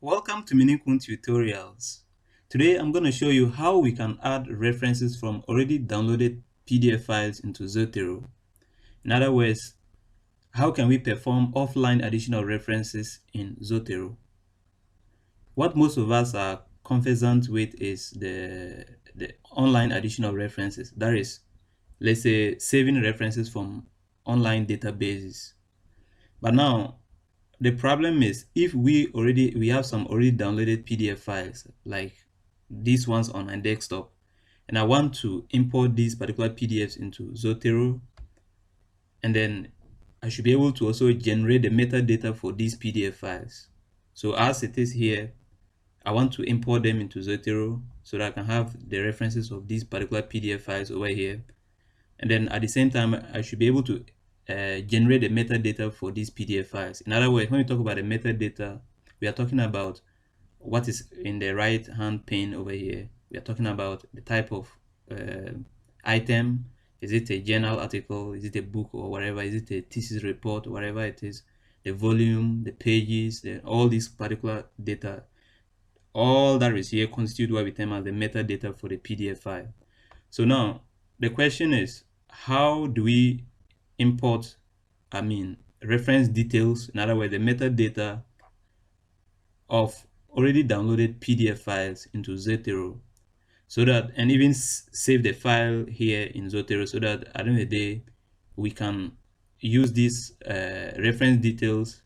Welcome to Minukuu tutorials. Today I'm going to show you how we can add references from already downloaded PDF files into Zotero. In other words, how can we perform offline additional references in Zotero? What most of us are conversant with is the online additional references. That is, let's say, saving references from online databases. But now, the problem is if we have some already downloaded PDF files like these ones on my desktop, and I want to import these particular PDFs into Zotero, and then I should be able to also generate the metadata for these PDF files. So as it is here, I want to import them into Zotero so that I can have the references of these particular PDF files over here. And then at the same time, I should be able to generate the metadata for these PDF files. In other words, when we talk about the metadata, we are talking about what is in the right hand pane over here. We are talking about the type of item. Is it a journal article? Is it a book or whatever? Is it a thesis report? Whatever it is, the volume, the pages, all these particular data, all that is here constitute what we term as the metadata for the PDF file. So now the question is, how do we import, reference details, in other words, the metadata of already downloaded PDF files into Zotero, so that, and even save the file here in Zotero, so that at the end of the day, we can use these reference details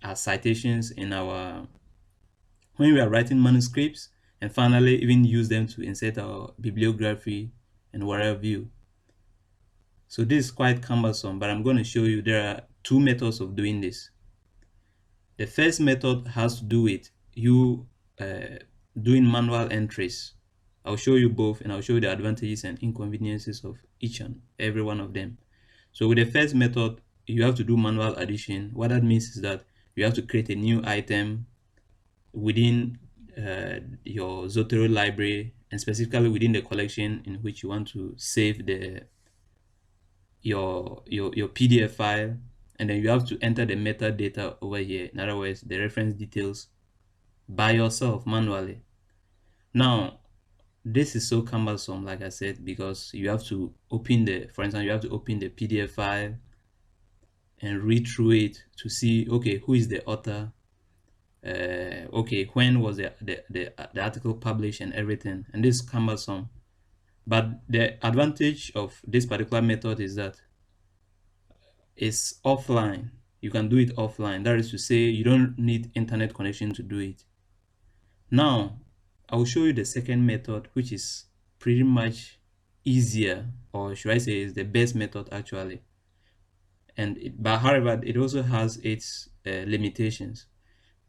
as citations in our, when we are writing manuscripts, and finally even use them to insert our bibliography and whatever view. So this is quite cumbersome, but I'm going to show you there are two methods of doing this. The first method has to do with you doing manual entries. I'll show you both, and I'll show you the advantages and inconveniences of each and every one of them. So with the first method, you have to do manual addition. What that means is that you have to create a new item within your Zotero library, and specifically within the collection in which you want to save your PDF file, and then you have to enter the metadata over here. In other words, the reference details by yourself manually. Now, this is so cumbersome, like I said, because you have to open for instance, you have to open the PDF file and read through it to see, okay, who is the author, okay, when was the article published and everything, and this is cumbersome. But the advantage of this particular method is that it's offline. You can do it offline. That is to say, you don't need internet connection to do it. Now, I will show you the second method, which is pretty much easier, or should I say is the best method actually. But however, it also has its limitations.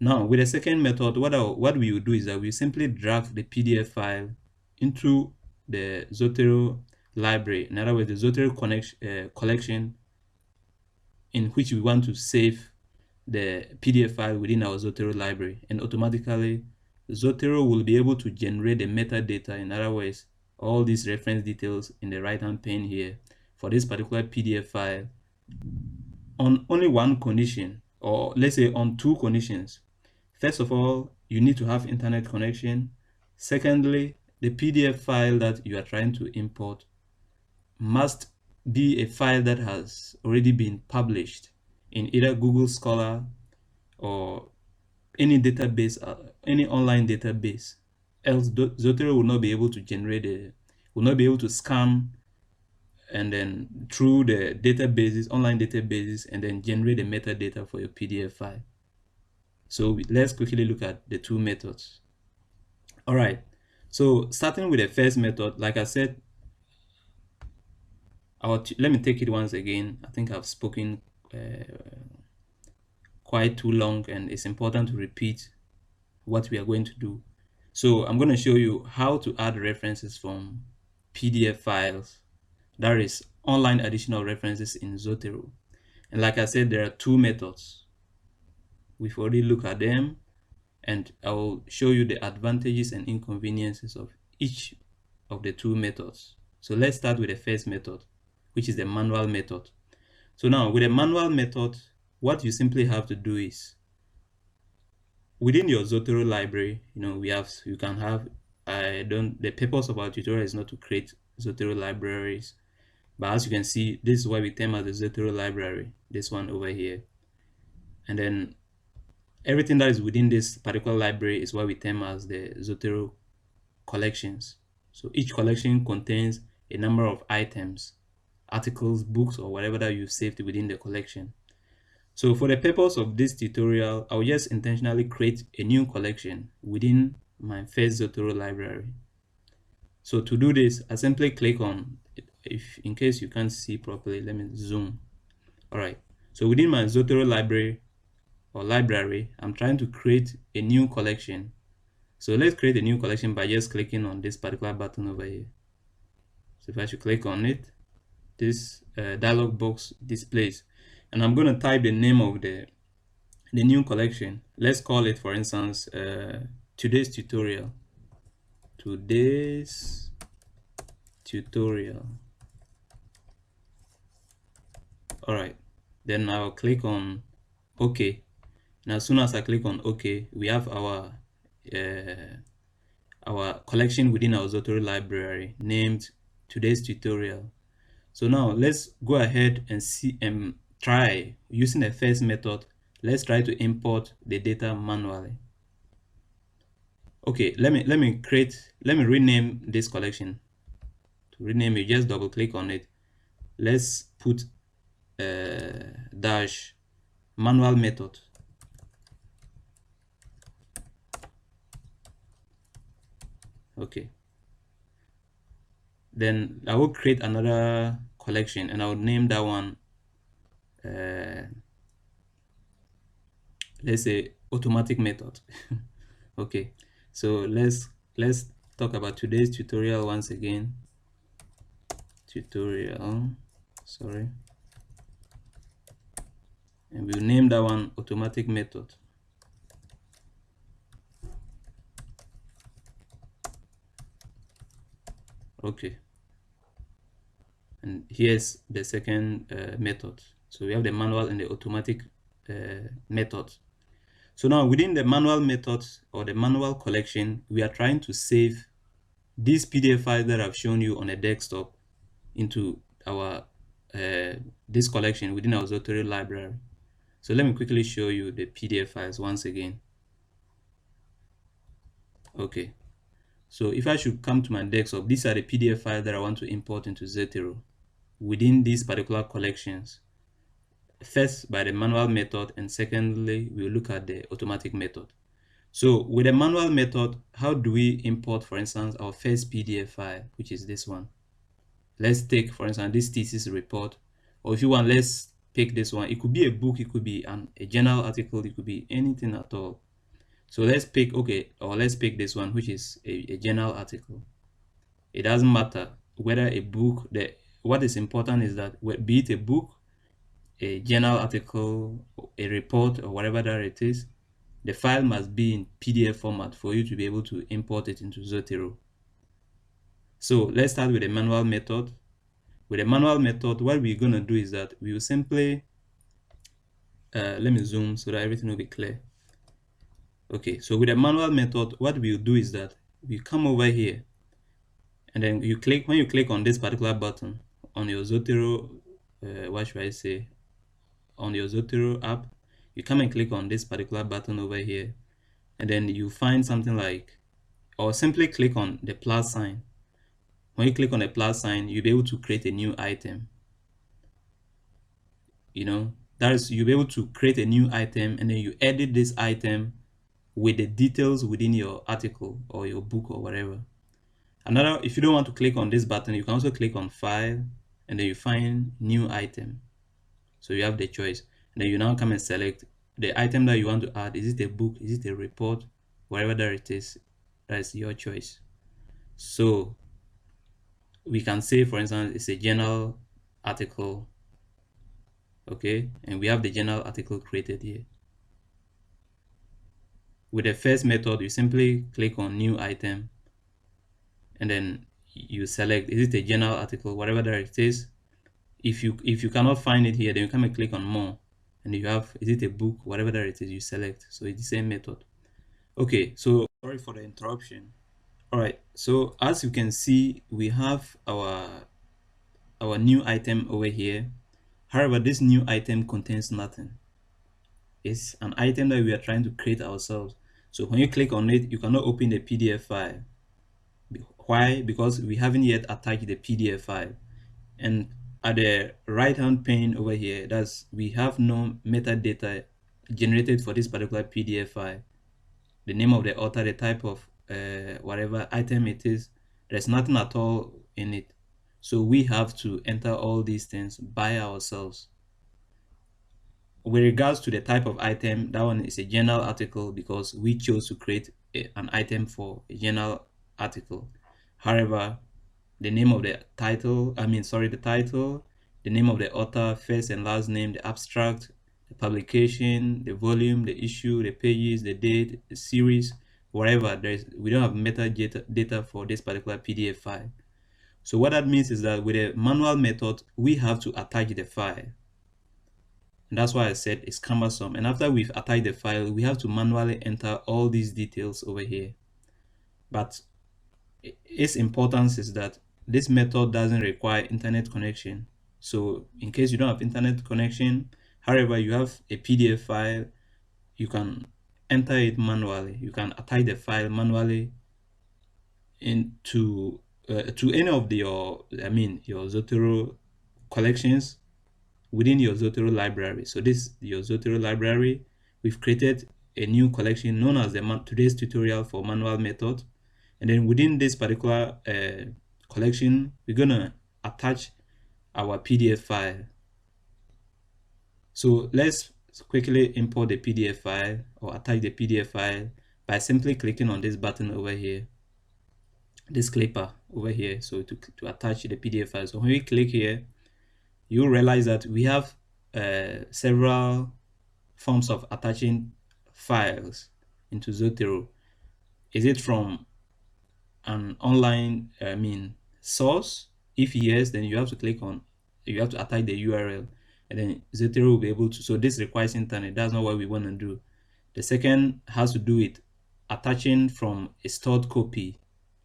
Now, with the second method, what we will do is that we simply drag the PDF file into the Zotero library. In other words, the Zotero collection in which we want to save the PDF file within our Zotero library, and automatically Zotero will be able to generate the metadata, in other words, all these reference details in the right hand pane here for this particular PDF file on only one condition, or let's say on two conditions. First of all, you need to have internet connection. Secondly, the PDF file that you are trying to import must be a file that has already been published in either Google Scholar or any database, any online database. Else Zotero will not be able to generate will not be able to scan and then through the databases, online databases, and then generate the metadata for your PDF file. So let's quickly look at the two methods. All right, so starting with the first method, like I said, let me take it once again. I think I've spoken quite too long, and it's important to repeat what we are going to do. So I'm going to show you how to add references from PDF files, that is online additional references in Zotero. And like I said, there are two methods. We've already looked at them, and I will show you the advantages and inconveniences of each of the two methods. So let's start with the first method, which is the manual method. So now with the manual method, what you simply have to do is within your Zotero library, you can have, the purpose of our tutorial is not to create Zotero libraries, but as you can see, this is what we term as the Zotero library, this one over here. And then everything that is within this particular library is what we term as the Zotero collections. So each collection contains a number of items, articles, books, or whatever that you've saved within the collection. So for the purpose of this tutorial, I'll just intentionally create a new collection within my first Zotero library. So to do this, I simply click on, if in case you can't see properly, let me zoom. All right. So within my Zotero library, I'm trying to create a new collection. So let's create a new collection by just clicking on this particular button over here. So if I should click on it, this dialog box displays, and I'm going to type the name of the new collection. Let's call it, for instance, today's tutorial. Today's tutorial. All right. Then I'll click on OK. And as soon as I click on OK, we have our collection within our Zotero library named today's tutorial. So now let's go ahead and see and try using the first method. Let's try to import the data manually. Okay, let me rename this collection. To rename it, just double click on it. Let's put dash manual method. Okay. Then I will create another collection and I will name that one let's say automatic method. Okay, so let's talk about today's tutorial once again. Tutorial, sorry, and we'll name that one automatic method. Okay, and here's the second method. So we have the manual and the automatic method. So now within the manual method or the manual collection, we are trying to save these PDF files that I've shown you on the desktop into our this collection within our Zotero library. So let me quickly show you the PDF files once again. Okay, so if I should come to my desktop, these are the PDF files that I want to import into Zotero within these particular collections. First by the manual method, and secondly we'll look at the automatic method. So with the manual method, how do we import, for instance, our first PDF file, which is this one? Let's take, for instance, this thesis report, or if you want, let's pick this one. It could be a book, it could be a journal article, it could be anything at all. So let's pick, okay, or let's pick this one, which is a journal article. It doesn't matter whether a book, what is important is that, be it a book, a journal article, a report, or whatever that it is, the file must be in PDF format for you to be able to import it into Zotero. So let's start with the manual method. With the manual method, what we're going to do is that we will simply, let me zoom so that everything will be clear. Okay, so with the manual method, what we'll do is that we come over here and then when you click on this particular button on your Zotero, what should I say, on your Zotero app, you come and click on this particular button over here, and then you find something like, or simply click on the plus sign. When you click on the plus sign, you'll be able to create a new item. You'll be able to create a new item, and then you edit this item with the details within your article or your book or whatever. If you don't want to click on this button, you can also click on file, and then you find new item. So you have the choice, and then you now come and select the item that you want to add. Is it a book? Is it a report? Whatever that it is, that is your choice. So we can say, for instance, it's a journal article. Okay, and we have the journal article created here. With the first method, you simply click on new item, and then you select, is it a journal article, whatever that it is. If you cannot find it here, then you come and click on more, and you have, is it a book, whatever that it is, you select. So it's the same method. Okay, so sorry for the interruption. All right, so as you can see, we have our new item over here. However, this new item contains nothing. It's an item that we are trying to create ourselves. So when you click on it, you cannot open the PDF file. Why? Because we haven't yet attached the PDF file. And at the right hand pane over here, that's we have no metadata generated for this particular PDF file. The name of the author, the type of whatever item it is, there's nothing at all in it. So we have to enter all these things by ourselves. With regards to the type of item, that one is a journal article because we chose to create an item for a journal article. However, the name of the title, the title, the name of the author, first and last name, the abstract, the publication, the volume, the issue, the pages, the date, the series, whatever. We don't have metadata for this particular PDF file. So what that means is that with a manual method, we have to attach the file. And that's why I said it's cumbersome. And after we've attached the file, we have to manually enter all these details over here. But its importance is that this method doesn't require internet connection. So in case you don't have internet connection, however, you have a PDF file, you can enter it manually. You can attach the file manually into to any of your Zotero collections within your Zotero library. So this your Zotero library. We've created a new collection known as the today's tutorial for manual method. And then within this particular collection, we're gonna attach our PDF file. So let's quickly import the PDF file or attach the PDF file by simply clicking on this button over here, this clipper over here. So to attach the PDF file. So when we click here, you realize that we have several forms of attaching files into Zotero. Is it from an online source? If yes, then you have to attach the URL, and then Zotero will be able to. So this requires internet. That's not what we want to do. The second has to do with attaching from a stored copy.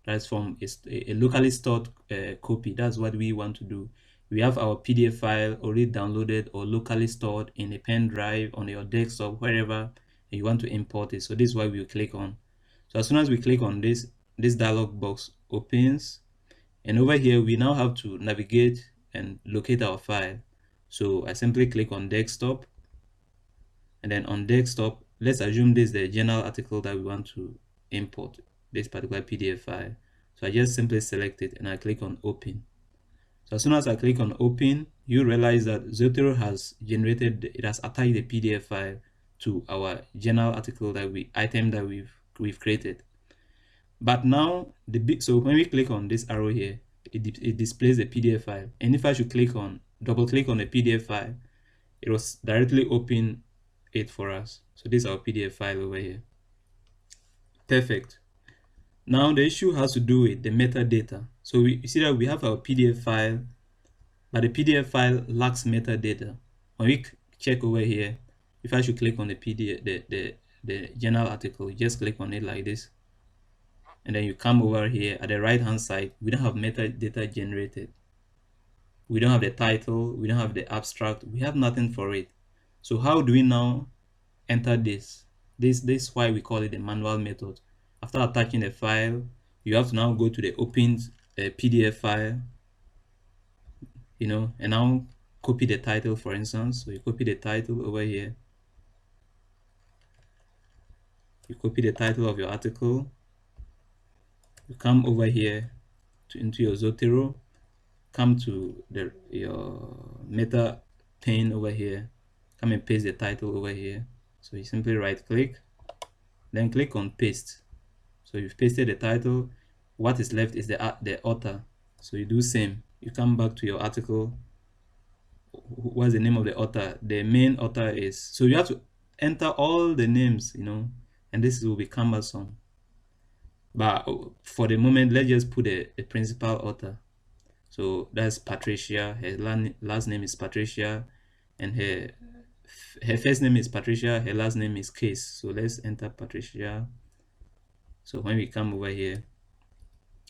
That's from a locally stored copy. That's what we want to do. We have our PDF file already downloaded or locally stored in a pen drive on your desktop, wherever, and you want to import it. So this is what we will click on. So as soon as we click on this, this dialog box opens, and over here we now have to navigate and locate our file. So I simply click on desktop, and then on desktop, let's assume this is the journal article that we want to import, this particular PDF file. So I just simply select it and I click on open. So as soon as I click on open, you realize that Zotero has attached the PDF file to our journal article item that we've created. But now so when we click on this arrow here, it displays the PDF file. And if I should double click on the PDF file, it was directly open it for us. So this is our PDF file over here. Perfect. Now the issue has to do with the metadata. So we see that we have our PDF file, but the PDF file lacks metadata. When we check over here, if I should click on the PDF, the journal article, you just click on it like this, and then you come over here at the right hand side. We don't have metadata generated. We don't have the title, we don't have the abstract, we have nothing for it. So how do we now enter this? This is why we call it the manual method. After attaching the file, you have to now go to the opened PDF file, and now copy the title, for instance. So you copy the title over here. You copy the title of your article. You come over here into your Zotero. Come to your meta pane over here. Come and paste the title over here. So you simply right click, then click on paste. So you've pasted the title. What is left is the author. So you do same. You come back to your article. What's the name of the author? The main author is, so you have to enter all the names, and this will be cumbersome. But for the moment, let's just put the principal author. So that's Patricia. Her last name is Patricia, and her first name is Patricia. Her last name is Case. So let's enter Patricia. So when we come over here,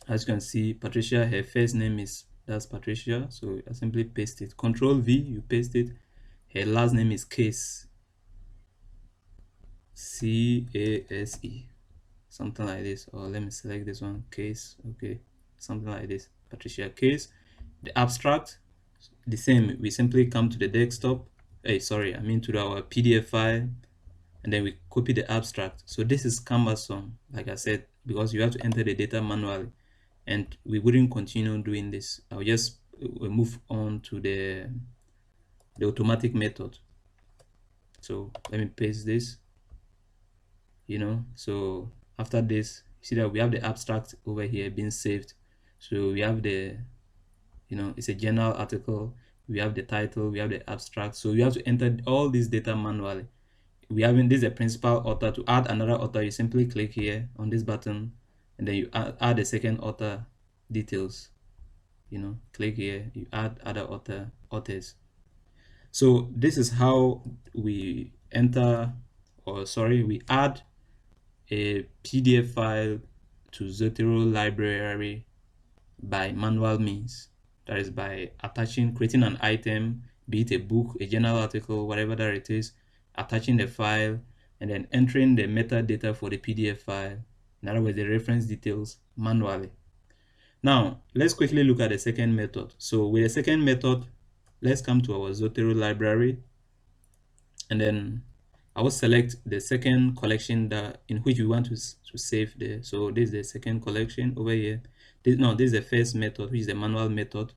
as you can see, Patricia, her first name is, that's Patricia, so I simply paste it. Control V, you paste it. Her last name is Case, C-A-S-E, something like this. Or let me select this one, Case, okay, something like this, Patricia Case. The abstract, the same, we simply come to the desktop, to our PDF file, and then we copy the abstract. So this is cumbersome, like I said, because you have to enter the data manually, and we wouldn't continue doing this. I'll just move on to the automatic method. So let me paste this, so after this, you see that we have the abstract over here being saved. So we have the, it's a journal article, we have the title, we have the abstract. So you have to enter all this data manually. We have in this a principal author. To add another author, you simply click here on this button, and then you add a second author details. Click here, you add other authors. So this is how we we add a PDF file to Zotero library by manual means. That is by creating an item, be it a book, a journal article, whatever that it is, attaching the file, and then entering the metadata for the PDF file, in other words, the reference details, manually. Now, let's quickly look at the second method. So with the second method, let's come to our Zotero library, and then I will select the second collection in which we want to save the. So this is the second collection over here. This is the first method, which is the manual method.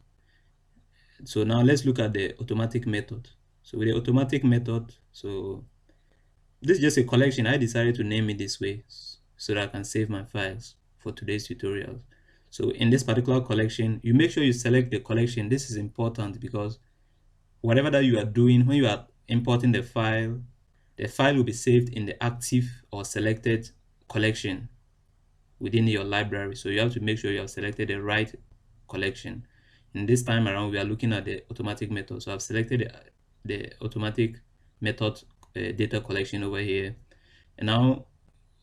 So now let's look at the automatic method. So with the automatic method, so this is just a collection. I decided to name it this way so that I can save my files for today's tutorial. So in this particular collection, you make sure you select the collection. This is important because whatever that you are doing, when you are importing the file will be saved in the active or selected collection within your library. So you have to make sure you have selected the right collection. And this time around, we are looking at the automatic method. So I've selected the automatic method data collection over here. And now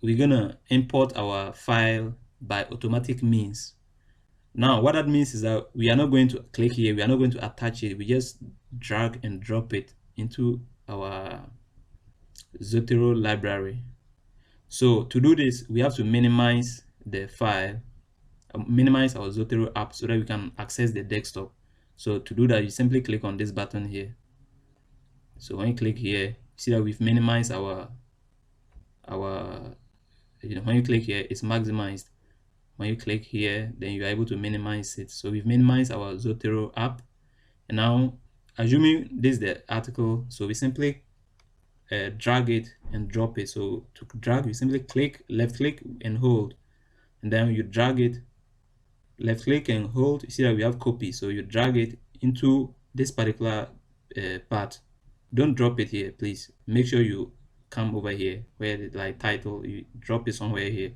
we're gonna import our file by automatic means. Now what that means is that we are not going to click here, we are not going to attach it, we just drag and drop it into our Zotero library. So to do this, we have to minimize the file, minimize our Zotero app so that we can access the desktop. So to do that, you simply click on this button here. So when you click here, you see that we've minimized our when you click here, it's maximized. When you click here, then you are able to minimize it. So we've minimized our Zotero app. And now, assuming this is the article, so we simply drag it and drop it. So to drag, you simply left click and hold, and then you drag it, left click and hold. You see that we have copy, so you drag it into this particular part. Don't drop it here, please. Make sure you come over here where the title, you drop it somewhere here.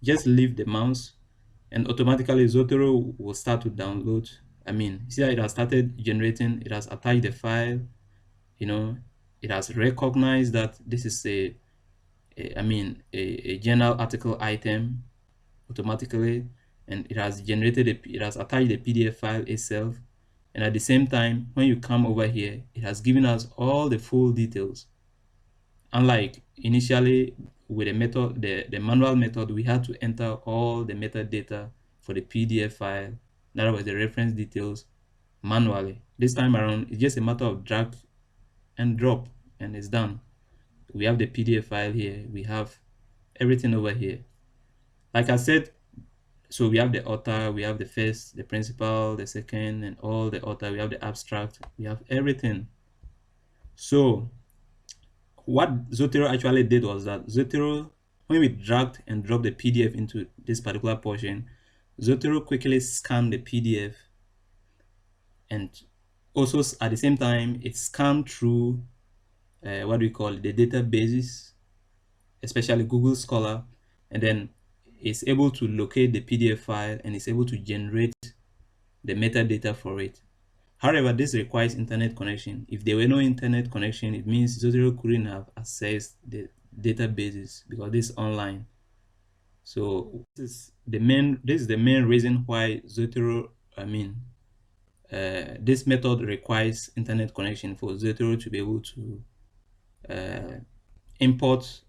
Just leave the mouse, and automatically Zotero will start to download. See that it has started generating, it has attached the file, it has recognized that this is a journal article item automatically, and it has attached the PDF file itself. And at the same time, when you come over here, it has given us all the full details. Unlike initially with the manual method, we had to enter all the metadata for the PDF file, in other words, the reference details, manually. This time around, it's just a matter of drag and drop, and it's done. We have the PDF file here, we have everything over here. Like I said, so we have the author, we have the first, the principal, the second, and all the author, we have the abstract, we have everything. So what Zotero actually did was that Zotero, when we dragged and dropped the PDF into this particular portion, Zotero quickly scanned the PDF, and also at the same time it scanned through the databases, especially Google Scholar, and then it's able to locate the PDF file and it's able to generate the metadata for it. However, this requires internet connection. If there were no internet connection, it means Zotero couldn't have accessed the databases because this is online. So this is the main reason why Zotero, this method requires internet connection for Zotero to be able to import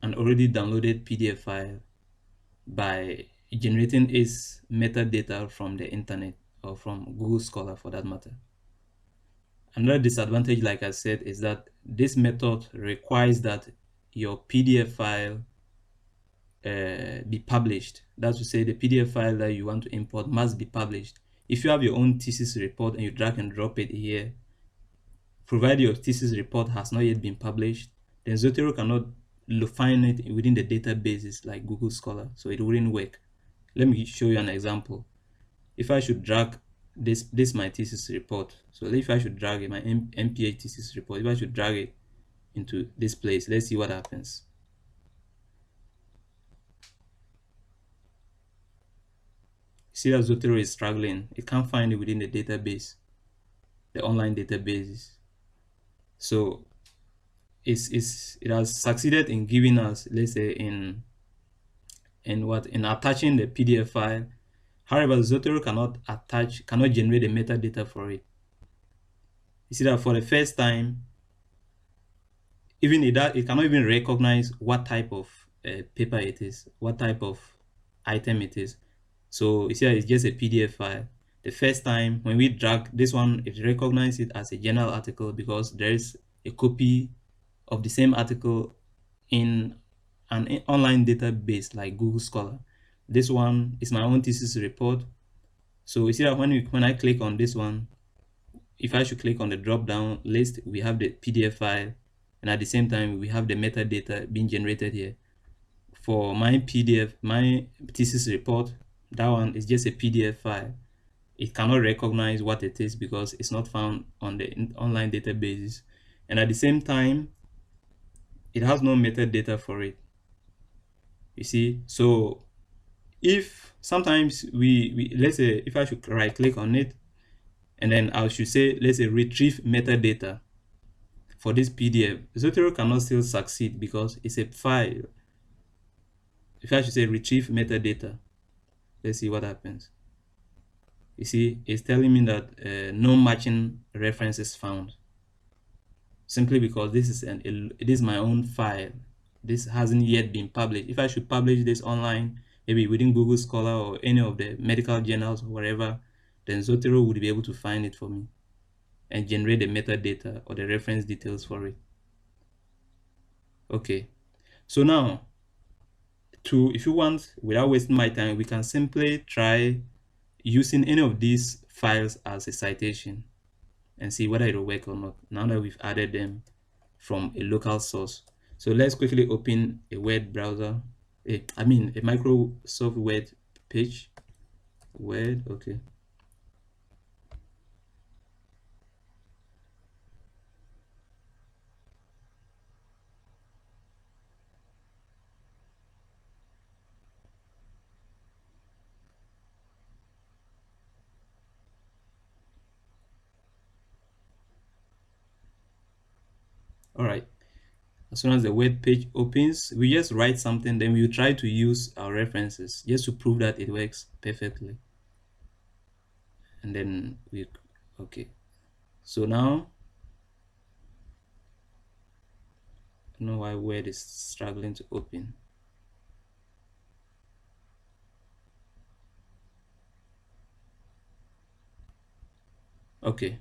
an already downloaded PDF file by generating its metadata from the internet or from Google Scholar for that matter. Another disadvantage, like I said, is that this method requires that your PDF file be published. That's to say, the PDF file that you want to import must be published. If you have your own thesis report and you drag and drop it here, provided your thesis report has not yet been published, then Zotero cannot find it within the databases like Google Scholar, so it wouldn't work. Let me show you an example. If I should drag this my thesis report, so if I should drag my MPH thesis report, if I should drag it into this place, let's see what happens. See that Zotero is struggling. It can't find it within the database, the online databases. So it has succeeded in giving us, let's say, in attaching the PDF file. However, Zotero cannot generate the metadata for it. You see that for the first time, even it cannot even recognize what type of paper it is, what type of item it is. So you see that it's just a PDF file. The first time when we drag this one, it recognizes it as a journal article because there is a copy of the same article in an online database like Google Scholar. This one is my own thesis report. So you see that when I click on this one, if I should click on the drop down list, we have the PDF file, and at the same time we have the metadata being generated here. For my PDF, my thesis report, that one is just a PDF file. It cannot recognize what it is because it's not found on the online databases, and at the same time it has no metadata for it. You see, so if sometimes we let's say if I should right click on it and then I should say, let's say, retrieve metadata for this PDF, Zotero cannot still succeed because it's a file. If I should say retrieve metadata, let's see what happens. You see, it's telling me that no matching references found, simply because it is my own file. This hasn't yet been published. If I should publish this online, maybe within Google Scholar or any of the medical journals or whatever, then Zotero would be able to find it for me and generate the metadata or the reference details for it. Okay, so now if you want, without wasting my time, we can simply try using any of these files as a citation and see whether it will work or not, now that we've added them from a local source. So let's quickly open a word browser, a Microsoft Word page. Word, okay. All right. As soon as the web page opens, we just write something, then we try to use our references just to prove that it works perfectly. And then okay. So now, I don't know why Word is struggling to open. Okay,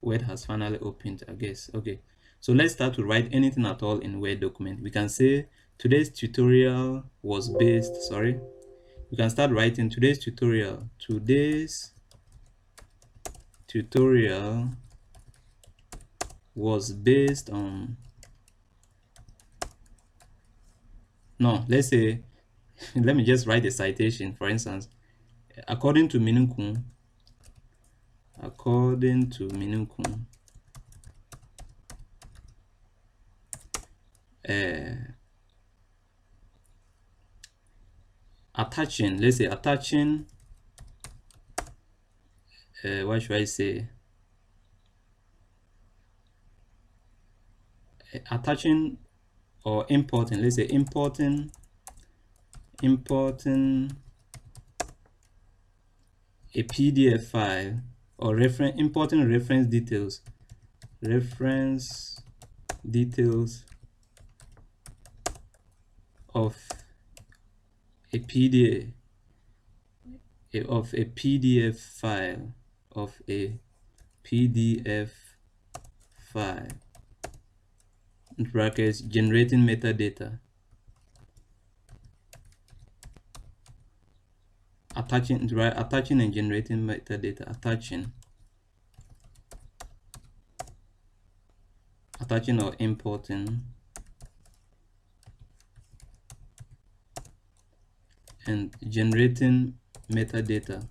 Word has finally opened, I guess. Okay, so let's start to write anything at all in Word document. We can say today's tutorial was based, we can start writing today's tutorial. Today's tutorial was based on, no, let's say, let me just write a citation. For instance, according to Minukuu, attaching, what should I say? Attaching or importing, let's say importing importing a PDF file or importing reference details of a PDF file in brackets generating metadata, attaching and generating metadata, attaching or importing, and generating metadata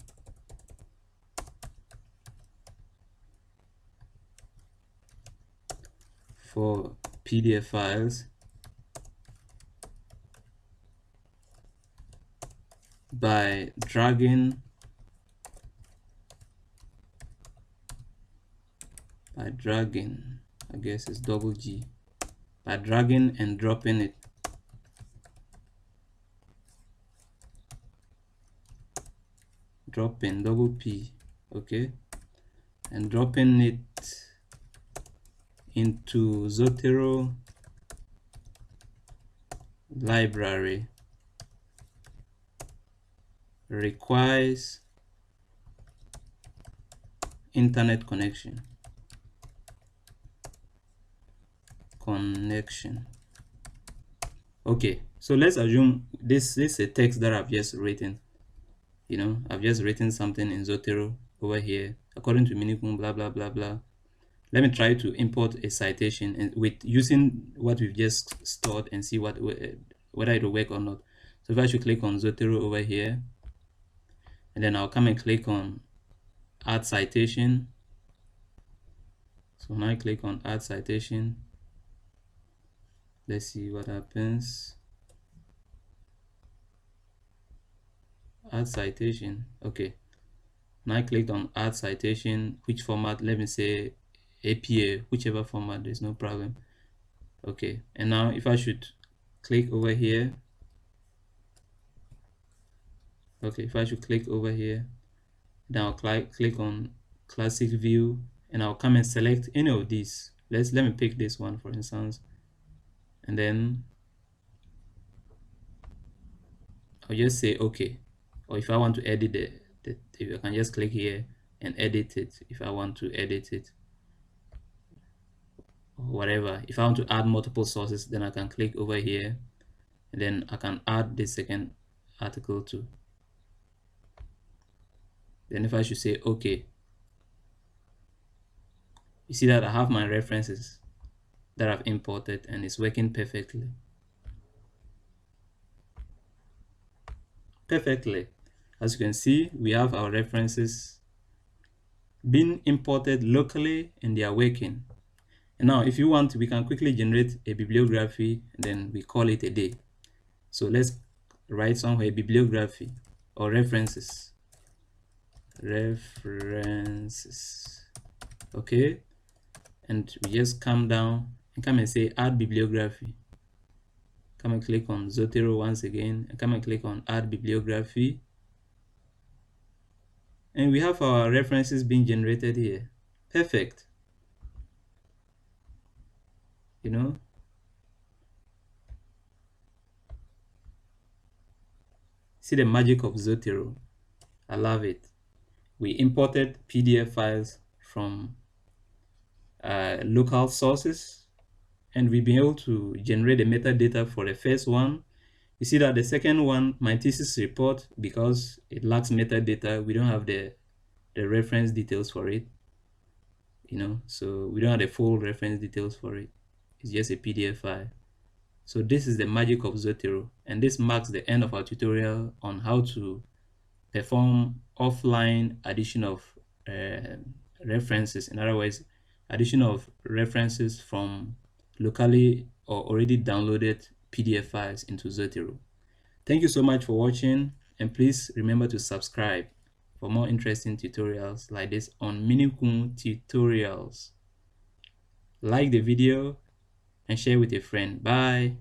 for PDF files by dragging I guess it's double G, by dragging and dropping it, double P, okay, and dropping it into Zotero library requires internet connection. Okay, so let's assume this is a text that I've just written. You know, I've just written something in Zotero over here according to Minukuu, blah blah blah blah. Let me try to import a citation and with using what we've just stored and see whether it will work or not. So if I should click on Zotero over here, and then I'll come and click on add citation. So now I click on add citation. Let's see what happens. Add citation. Okay. Now I clicked on add citation. Which format? Let me say APA, whichever format, there's no problem. Okay. And now if I should click over here. Okay, if I should click over here, then I'll click on classic view and I'll come and select any of these. Let me pick this one for instance. And then I'll just say okay. Or if I want to edit I can just click here and edit it if I want to edit it or whatever. If I want to add multiple sources, then I can click over here and then I can add the second article too. Then if I should say okay, you see that I have my references that I've imported and it's working perfectly. As you can see, we have our references being imported locally and they are working. And now if you want, we can quickly generate a bibliography and then we call it a day. So let's write somewhere bibliography or references. Okay, and we just come down and come and say add bibliography. Come and click on Zotero once again and come and click on add bibliography, and we have our references being generated here. Perfect. You know, see the magic of Zotero. I love it. We imported PDF files from local sources, and we've been able to generate the metadata for the first one. You see that the second one, my thesis report, because it lacks metadata, we don't have the reference details for it, you know, so we don't have the full reference details for it. It's just a PDF file. So this is the magic of Zotero, and this marks the end of our tutorial on how to perform offline addition of references. In other words, addition of references from locally or already downloaded PDF files into Zotero. Thank you so much for watching, and please remember to subscribe for more interesting tutorials like this on Minukuu tutorials. Like the video and share with a friend. Bye.